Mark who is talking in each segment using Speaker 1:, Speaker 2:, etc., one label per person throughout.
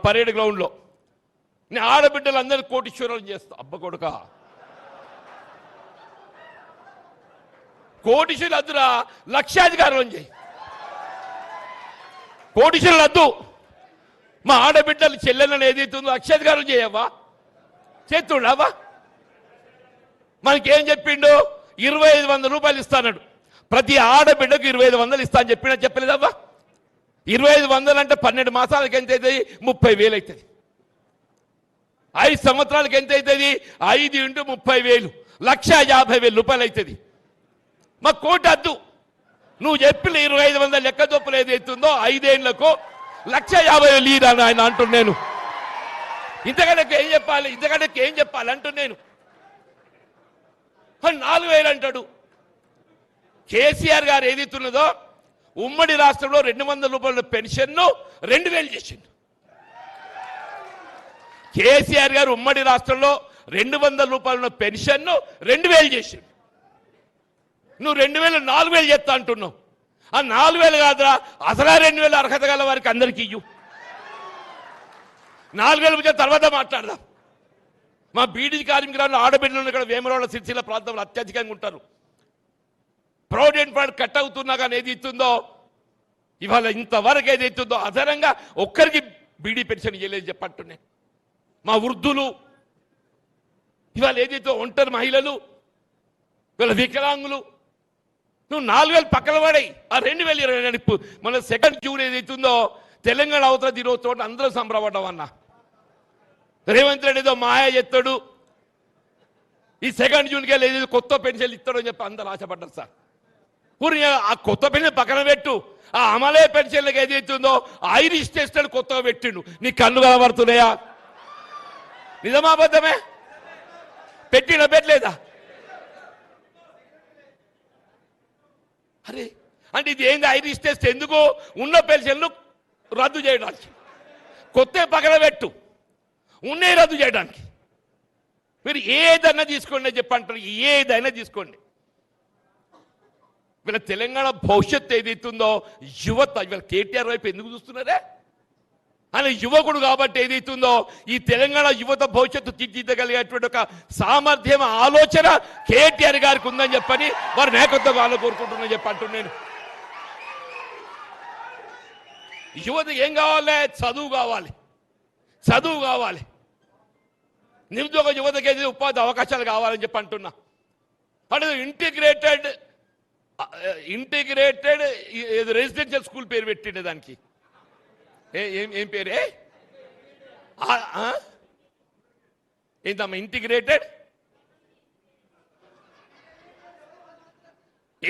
Speaker 1: Parade గ్రౌండ్లో నేను ఆడబిడ్డలందరూ కోటీశ్వరులు చేస్తా. అబ్బ కొడుక, కోటీశ్వరులు వద్దురా, లక్షాధికారులను చేయి. కోటీశ్వరులు వద్దు, మా ఆడబిడ్డలు చెల్లెలను ఏదైతుందో లక్షాధికారులు చేయవ్వా, చేస్తుండవా? మనకేం చెప్పిండు? 2500 రూపాయలు ఇస్తాడు. ప్రతి ఆడబిడ్డకు 2500 ఇస్తా అని చెప్పినా చెప్పలేదవ్వా? 2500 అంటే 12 మాసాలకు ఎంత అవుతుంది? 30,000 అవుతుంది. 5 సంవత్సరాలకు ఎంత అవుతుంది? 5 × 30,000 1,50,000 రూపాయలు అవుతుంది. మా కోటి అద్దు, నువ్వు చెప్పిన 2500 లెక్క చొప్పులు ఏదైతుందో 5 ఏళ్లకు 1,50,000 ఈరా ఆయన అంటున్నాను. ఇంతకంటే ఏం చెప్పాలి? ఇంతకంటే ఏం చెప్పాలి అంటున్నాను. 4,000 అంటాడు. కేసీఆర్ గారు ఏదైతున్నదో ఉమ్మడి రాష్ట్రంలో 200 రూపాయల పెన్షన్ను 2,000 చేసిండు. కేసీఆర్ గారు ఉమ్మడి రాష్ట్రంలో 200 రూపాయల పెన్షన్ను 2,000 చేసిండు. నువ్వు 2,000 4,000 చేస్తా అంటున్నావు. ఆ 4,000 కాదురా, అసలు 2,000 అర్హత గల వారికి అందరికీ ఇయ్యు. 4,000 తర్వాత మాట్లాడదాం. మా బీడీ కార్మికులను ఆడబిడ్డలను ఇక్కడ వేములవాడ సిరిసిల్ల ప్రాంతంలో అత్యధికంగా ఉంటారు. ప్రొవిడెంట్ ఫండ్ కట్ అవుతున్నా కానీ ఏది ఇస్తుందో ఇవాళ ఇంతవరకు ఏది ఇస్తుందో అదనంగా ఒక్కరికి బీడీ పెన్షన్ ఇవ్వలేదు చెప్పంటున్నాయి. మా వృద్ధులు ఇవాళ ఏదైతే ఒంటరి మహిళలు, ఇవాళ వికలాంగులు, నువ్వు 4,000 పక్కన పడాయి. ఆ 2020 మన 2 జూన్ ఏదైతుందో తెలంగాణ అవతల దినోత్సవం అందరూ సంబరపడ్డాం అన్న. రేవంత్ రెడ్డి ఏదో మాయా చెప్తాడు, ఈ 2 జూన్కి వెళ్ళి ఏదో కొత్త పెన్షన్ ఇస్తాడు అని చెప్పి అందరూ ఆశపడ్డారు సార్. ఊరి ఆ కొత్త పెన్షన్ పక్కన పెట్టు, ఆ అమలే పెన్షన్లకు ఏదైతుందో ఐరిష్ టెస్ట్ కొత్తగా పెట్టిండు. నీ కళ్ళు కనబడుతున్నాయా? నిజమాబద్ధమే? పెట్టలేదా? అరే అంటే ఇది ఏంది ఐరిష్ టెస్ట్? ఎందుకు? ఉన్న పెన్షన్లు రద్దు చేయడానికి, కొత్త పక్కన పెట్టు, ఉన్నాయి రద్దు చేయడానికి. మీరు ఏదైనా తీసుకోండి చెప్పంటారు, ఏదైనా తీసుకోండి. వీళ్ళ తెలంగాణ భవిష్యత్తు ఏదైతుందో యువత ఇవాళ కేటీఆర్ వైపు ఎందుకు చూస్తున్నారే? ఆయన యువకుడు కాబట్టి ఏదైతుందో ఈ తెలంగాణ యువత భవిష్యత్తు తీర్చిదిద్దగలిగేటువంటి ఒక సామర్థ్యం, ఆలోచన కేటీఆర్ గారికి ఉందని చెప్పని వారి నాయకత్వం వాళ్ళు కోరుకుంటున్నాను చెప్పంటున్నాను నేను. యువతకి ఏం కావాలి? చదువు కావాలి, చదువు కావాలి. నిరుద్యోగ యువతకి ఏదైతే ఉపాధి అవకాశాలు కావాలని చెప్పి అంటున్నా. అంటే ఇంటిగ్రేటెడ్ రెసిడెన్షియల్ స్కూల్ పేరు పెట్టిండే దానికి. ఏం పేరే? ఏంటమ్మా ఇంటిగ్రేటెడ్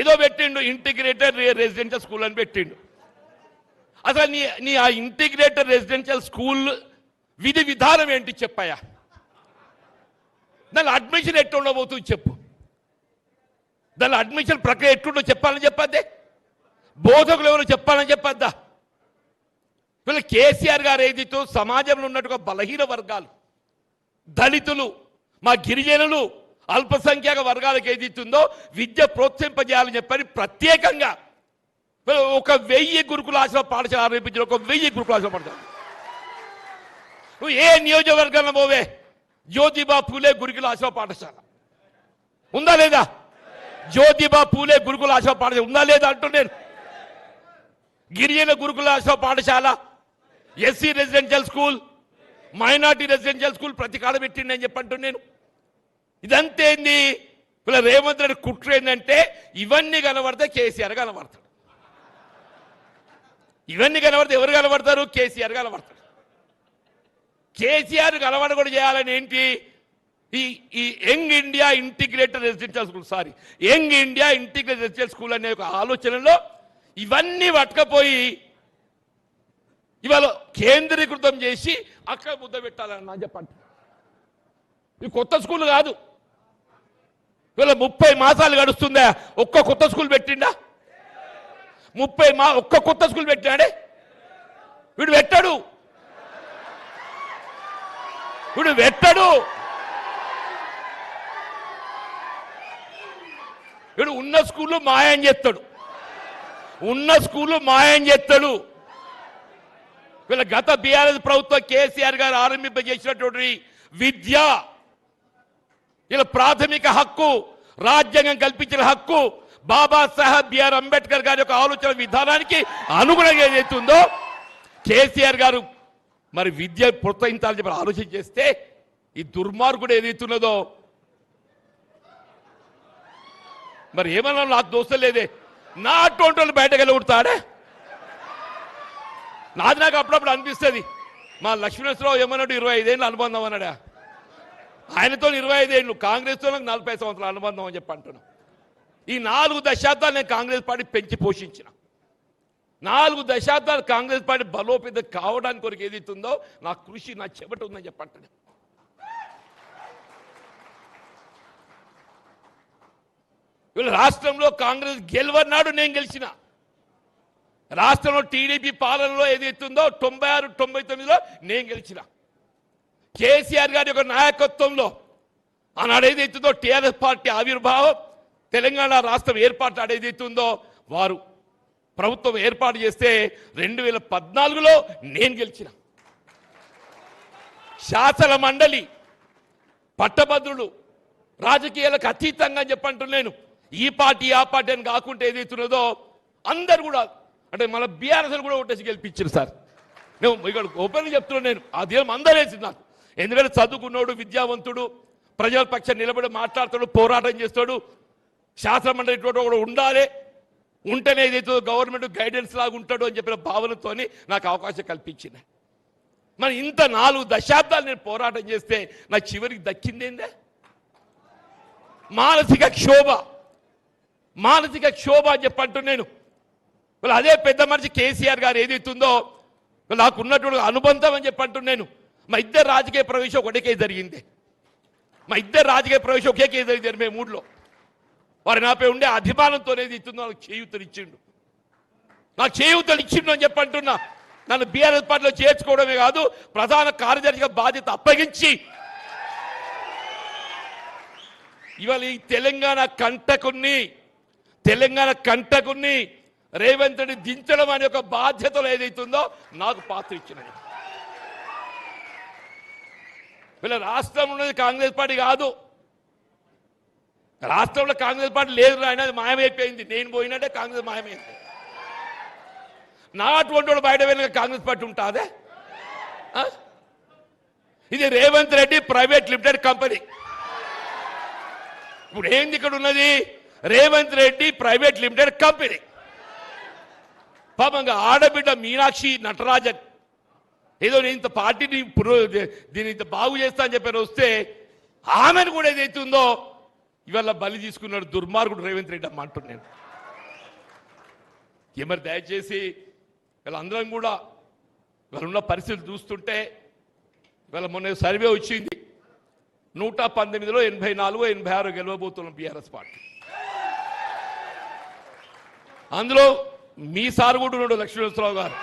Speaker 1: ఏదో పెట్టిండు, ఇంటిగ్రేటెడ్ రెసిడెన్షియల్ స్కూల్ అని పెట్టిండు. అసలు నీ ఆ ఇంటిగ్రేటెడ్ రెసిడెన్షియల్ స్కూల్ విధి విధానం ఏంటి చెప్పాయా? దాని అడ్మిషన్ ఎట్లా ఉండబోతుంది చెప్పు. దాని అడ్మిషన్ ప్రక్రియ ఎట్లుండో చెప్పాలని చెప్పద్దే? బోధకులు ఎవరు చెప్పాలని చెప్పద్దా? వీళ్ళ కేసీఆర్ గారు ఏదైతే సమాజంలో ఉన్నట్టుగా బలహీన వర్గాలు, దళితులు, మా గిరిజనులు, అల్పసంఖ్యాక వర్గాలకు ఏదైతుందో విద్య ప్రోత్సహింపజేయాలని చెప్పని ప్రత్యేకంగా 1,000 గురుకుల ఆశ్రమ పాఠశాల ఆరంభించిన 1,000 గురుకుల ఆశ్రమ పాఠశాల. నువ్వు ఏ నియోజకవర్గంలో పోవే జ్యోతిబా పూలే గురుకుల ఆశ్రమ పాఠశాల ఉందా లేదా? జ్యోతిబా పూలే గురుకుల ఆశ్రమ పాఠశాల ఉందా లేదా అంటున్నాను. గిరిజన గురుకుల ఆశ్రమ పాఠశాల, SC residential school, minority residential school ప్రతి కాడ పెట్టిండి అని చెప్పంటున్నాను. ఇదంతేంది? ఇలా రేవంత్ రెడ్డి కుట్ర ఏంటంటే ఇవన్నీ కనబడితే కేసీఆర్ కనబడతాడు. ఇవన్నీ కనబడితే ఎవరు కనబడతారు? కేసీఆర్ కనబడతాడు. కేసీఆర్ కనబడకూడదు చేయాలని ఏంటి? ఈ young India integrated residential school, young India integrated residential school అనే ఒక ఆలోచనలో ఇవన్నీ పట్టుకపోయి ఇవాళ కేంద్రీకృతం చేసి అక్కడ ముద్ద పెట్టాలన్నా చెప్పండి. ఇది కొత్త స్కూల్ కాదు. ఇవాళ 30 మాసాలు గడుస్తుందా? ఒక్క కొత్త స్కూల్ పెట్టిండా? ఒక్క కొత్త స్కూల్ పెట్టాడే? వీడు పెట్టాడు. వీడు ఉన్న స్కూల్లో మాయం చేస్తాడు. వీళ్ళ గత బీఆర్ఎస్ ప్రభుత్వం కేసీఆర్ గారు ఆరంభింపజేసినటువంటి విద్య ఇలా ప్రాథమిక హక్కు, రాజ్యాంగం కల్పించిన హక్కు, బాబాసాహెబ్ బిఆర్ అంబేద్కర్ గారి యొక్క ఆలోచన విధానానికి అనుగుణంగా ఏదైతుందో కేసీఆర్ గారు మరి విద్య ప్రోత్సహించాలని చెప్పి ఆలోచన చేస్తే ఈ దుర్మార్గుడు ఏదైతున్నదో మరి ఏమన్నా నాకు దోస్తు లేదే, నా అటువంటి వాళ్ళు బయటకు వెళ్ళగొడతాడే. నాది నాకు అప్పుడప్పుడు అనిపిస్తుంది, మా లక్ష్మీనరసింహరావు ఏమన్నాడు 25 ఏళ్ళు అనుబంధం అన్నాడా, ఆయనతో 25 ఏళ్ళు, కాంగ్రెస్తో నాకు 40 సంవత్సరాల అనుబంధం అని చెప్పి అంటున్నాను. ఈ 4 దశాబ్దాలు నేను కాంగ్రెస్ పార్టీ పెంచి పోషించిన, 4 దశాబ్దాలు కాంగ్రెస్ పార్టీ బలోపేతం కావడానికి కొరకు ఏదైతుందో నా కృషి, నా చెమట ఉందని చెప్పంటాను. వీళ్ళు రాష్ట్రంలో కాంగ్రెస్ గెలవన్నాడు, నేను గెలిచిన. రాష్ట్రంలో టీడీపీ పాలనలో ఏదైతుందో 96, 99లో నేను గెలిచిన. కేసీఆర్ గారి యొక్క నాయకత్వంలో ఆనాడు ఏదైతుందో టీఆర్ఎస్ పార్టీ ఆవిర్భావం, తెలంగాణ రాష్ట్రం ఏర్పాటు ఏదైతుందో వారు ప్రభుత్వం ఏర్పాటు చేస్తే 2014లో నేను గెలిచిన. శాసన మండలి పట్టభద్రులు రాజకీయాలకు అతీతంగా చెప్పంటున్నాను. ఈ పార్టీ ఆ పార్టీ అని కాకుండా ఏదైతున్నదో అందరు కూడా అంటే మన బీఆర్ఎస్ కూడా ఓటేసి గెలిపించారు సార్. నేను ఇక్కడ ఓపెన్గా చెప్తున్నాను, నేను ఆ దీనం అందరేసి నాకు, ఎందుకంటే చదువుకున్నాడు, విద్యావంతుడు, ప్రజల పక్షం నిలబడి మాట్లాడతాడు, పోరాటం చేస్తాడు, శాసన మండలి కూడా ఉండాలి, ఉంటేనే ఏదైతే గవర్నమెంట్ గైడెన్స్ లాగా ఉంటాడు అని చెప్పిన భావనతో నాకు అవకాశం కల్పించింది. మరి ఇంత 4 దశాబ్దాలు నేను పోరాటం చేస్తే నాకు చివరికి దక్కిందేందే మానసిక క్షోభ, మానసిక క్షోభ అని చెప్పంటూ నేను అదే పెద్ద మనిషి కేసీఆర్ గారు ఏదైతుందో నాకు ఉన్నటువంటి అనుబంధం అని చెప్పంటూ నేను మా ఇద్దరు రాజకీయ ప్రవేశం ఒకటే కేసు జరిగింది, మా ఇద్దరు రాజకీయ ప్రవేశం ఒకే కేసు జరిగింది 2003లో. వారు నాపై ఉండే అభిమానంతో ఏదైతుందో నాకు చేయూతలు ఇచ్చిండు, నాకు చేయూతలు ఇచ్చిండు అని చెప్పంటున్నా. నన్ను బీఆర్ఎస్ పార్టీలో చేర్చుకోవడమే కాదు, ప్రధాన కార్యదర్శిగా బాధ్యత అప్పగించి ఇవాళ ఈ తెలంగాణ కంటకుని రేవంత్ రెడ్డి దించడం అనే ఒక బాధ్యతలు ఏదైతుందో నాకు పాత్ర ఇచ్చినది. వీళ్ళ రాష్ట్రం ఉన్నది కాంగ్రెస్ పార్టీ కాదు, రాష్ట్రంలో కాంగ్రెస్ పార్టీ లేదు అనేది మాయమైపోయింది. నేను పోయినట్టే కాంగ్రెస్ మాయమైంది. నా అటువంటి వాడు బయట వెళ్ళిన కాంగ్రెస్ పార్టీ ఉంటుందే. ఇది Revanth Reddy private limited company. ఇప్పుడు ఏంది ఇక్కడ ఉన్నది, Revanth Reddy private limited company. పాపంగా ఆడబిడ్డ మీనాక్షి నటరాజన్ ఏదో నేను ఇంత పార్టీని దీన్ని ఇంత బాగు చేస్తా అని చెప్పి వస్తే ఆమెను కూడా ఏదైతుందో ఇవాళ బలి తీసుకున్నాడు దుర్మార్గుడు రేవంత్ రెడ్డి అమ్మ అంటున్నాను. మరి దయచేసి వీళ్ళందరం కూడా వాళ్ళున్న పరిస్థితులు చూస్తుంటే వీళ్ళ మొన్న సర్వే వచ్చింది, 119లో 84, 86 గెలవబోతున్నాం బీఆర్ఎస్ పార్టీ. అందులో మీ సార్ కూడా ఉన్నాడు లక్ష్మీనరసింహరావు గారు.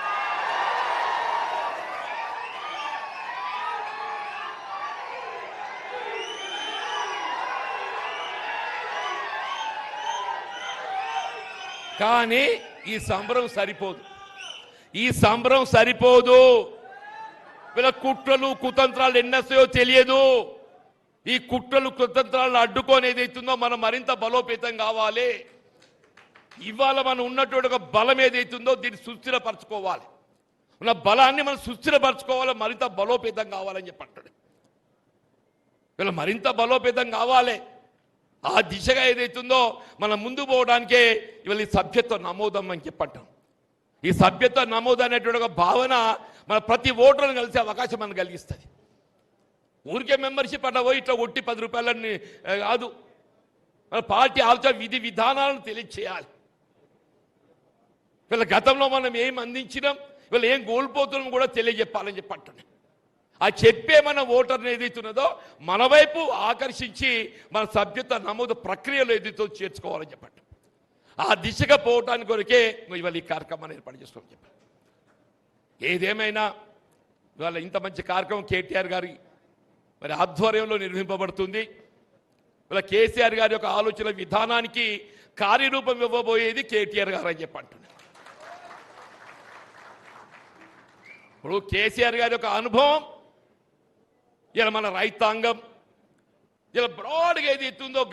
Speaker 1: కానీ ఈ సంబరం సరిపోదు, వీళ్ళ కుట్రలు కుతంత్రాలు ఎన్నొస్తాయో తెలియదు. ఈ కుట్రలు కుతంత్రాలను అడ్డుకొని ఏదైతుందో మనం మరింత బలోపేతం కావాలి. ఇవాళ మనం ఉన్నటువంటి ఒక బలం ఏదైతుందో దీన్ని సుస్థిరపరచుకోవాలి, ఉన్న బలాన్ని మనం సుస్థిరపరచుకోవాలి, మరింత బలోపేతం కావాలని చెప్పంటాడు. వీళ్ళ మరింత బలోపేతం కావాలి. ఆ దిశగా ఏదైతుందో మనం ముందు పోవడానికే ఇవాళ ఈ సభ్యత్వ నమోదం అని చెప్పంటాం. ఈ సభ్యత్వ నమోదు అనేటువంటి ఒక భావన మన ప్రతి ఓటర్ను కలిసే అవకాశం మనకు కలిగిస్తుంది. ఊరికే మెంబర్షిప్ అట్లా పోయి ఇట్లా ఒట్టి 10 రూపాయలని కాదు, మన పార్టీ ఆలోచన విధి విధానాలను తెలియచేయాలి. వీళ్ళ గతంలో మనం ఏం అందించినాం, వీళ్ళు ఏం కోల్పోతున్నాం కూడా తెలియజెప్పాలని చెప్పంటున్నాం. ఆ చెప్పే మన ఓటర్ని ఏదైతున్నదో మన వైపు ఆకర్షించి మన సభ్యత్వ నమోదు ప్రక్రియలో ఏదైతే చేర్చుకోవాలని చెప్పండి. ఆ దిశగా పోవటానికి కొరకే ఇవాళ ఈ కార్యక్రమాన్ని ఏర్పాటు చేసుకోమని చెప్పారు. ఏదేమైనా ఇవాళ ఇంత మంచి కార్యక్రమం కేటీఆర్ గారి మరి ఆధ్వర్యంలో నిర్వహింపబడుతుంది. ఇవాళ కేసీఆర్ గారి యొక్క ఆలోచన విధానానికి కార్యరూపం ఇవ్వబోయేది కేటీఆర్ గారు అని చెప్పంటున్నారు. ఇప్పుడు కేసీఆర్ గారి యొక్క అనుభవం ఇలా మన రైతాంగం ఇలా బ్రాడ్గా ఏది ఎత్తుందో